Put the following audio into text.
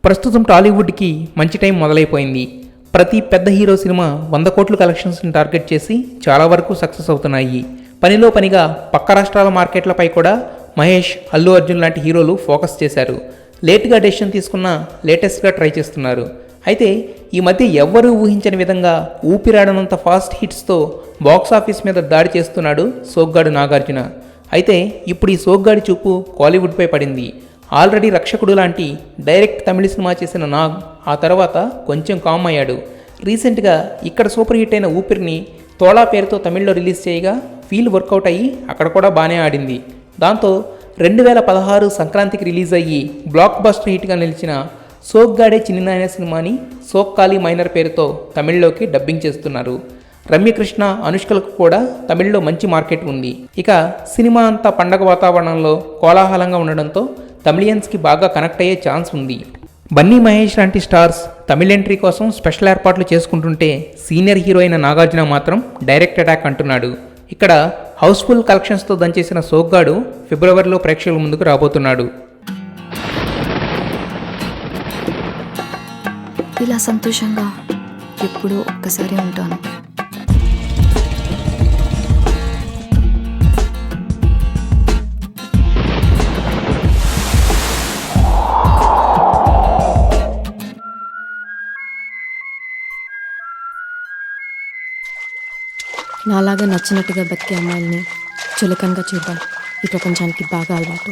ప్రస్తుతం టాలీవుడ్కి మంచి టైం మొదలైపోయింది. ప్రతి పెద్ద హీరో సినిమా 100 కోట్ల కలెక్షన్స్ని టార్గెట్ చేసి చాలా వరకు సక్సెస్ అవుతున్నాయి. పనిలో పనిగా పక్క రాష్ట్రాల మార్కెట్లపై కూడా మహేష్, అల్లు అర్జున్ లాంటి హీరోలు ఫోకస్ చేశారు. లేట్గా డెసిషన్ తీసుకున్న లేటెస్ట్గా ట్రై చేస్తున్నారు. అయితే ఈ మధ్య ఎవ్వరూ ఊహించని విధంగా ఊపిరాడనంత ఫాస్ట్ హిట్స్తో బాక్సాఫీస్ మీద దాడి చేస్తున్నాడు సోగ్గాడు నాగార్జున. అయితే ఇప్పుడు ఈ సోగ్గాడి చూపు కాలీవుడ్పై పడింది. ఆల్రెడీ రక్షకుడు లాంటి డైరెక్ట్ తమిళ సినిమా చేసిన నాగ్ ఆ తర్వాత కొంచెం కామ్ అయ్యాడు. రీసెంట్గా ఇక్కడ సూపర్ హిట్ అయిన ఊపిరిని తోళా పేరుతో తమిళ్లో రిలీజ్ చేయగా ఫీల్ వర్కౌట్ అయ్యి అక్కడ కూడా బాగానే ఆడింది. దాంతో 2016 సంక్రాంతికి రిలీజ్ అయ్యి బ్లాక్ బస్టర్ హిట్గా నిలిచిన సోగ్గాడే చిన్నినాయన సినిమాని సోక్కాలి మైనర్ పేరుతో తమిళ్లోకి డబ్బింగ్ చేస్తున్నారు. రమ్యకృష్ణ, అనుష్కలకు కూడా తమిళ్లో మంచి మార్కెట్ ఉంది. ఇక సినిమా అంతా పండగ వాతావరణంలో కోలాహలంగా ఉండడంతో తమిళియన్స్కి బాగా కనెక్ట్ అయ్యే ఛాన్స్ ఉంది. బన్నీ మహేష్ లాంటి స్టార్స్ తమిళ ఎంట్రీ కోసం స్పెషల్ ఏర్పాట్లు చేసుకుంటుంటే సీనియర్ హీరో అయిన నాగార్జున మాత్రం డైరెక్ట్ అటాక్ అంటున్నాడు. ఇక్కడ హౌస్ఫుల్ కలెక్షన్స్తో దంచేసిన సోగ్గాడు ఫిబ్రవరిలో ప్రేక్షకుల ముందుకు రాబోతున్నాడు. ఇలా సంతోషంగా ఎప్పుడూ ఒక్కసారి ఉంటాను. నాలాగా నచ్చినట్టుగా బతికే అమ్మాయిల్ని చులకనగా చూద్దాం ఈ ప్రపంచానికి బాగా అలవాటు.